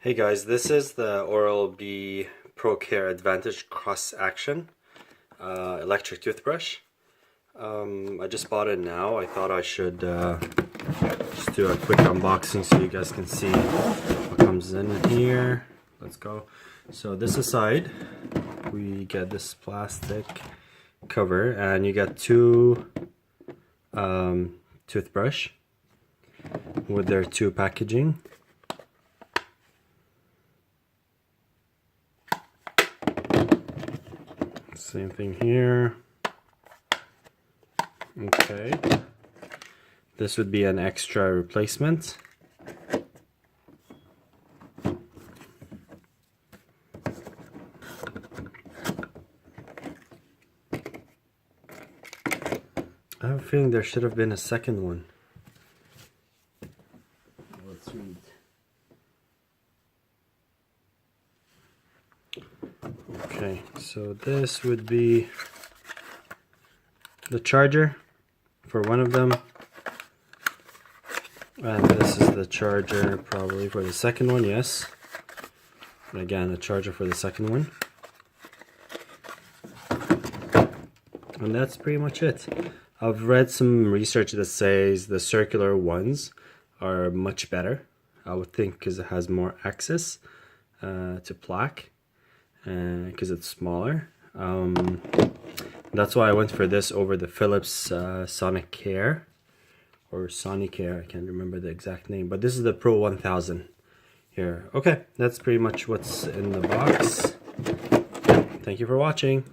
Hey guys, this is the Oral-B Pro Care Advantage Cross Action electric toothbrush. I just bought it now. I thought I should just do a quick unboxing so you guys can see what comes in here. Let's go. So this aside, we get this plastic cover and you get two toothbrush with their two packaging. Same thing here. Okay. This would be an extra replacement. I have a feeling there should have been a second one. Let's read. Okay, so this would be the charger for one of them, and this is the charger probably for the second one. Yes, and again a charger for the second one, and that's pretty much it. I've read some research that says the circular ones are much better, I would think, because it has more access to plaque, because it's smaller. That's why I went for this over the Philips Sonic Care or Sonicare. I can't remember the exact name, but this is the Pro 1000 here. Okay, that's pretty much what's in the box. Thank you for watching.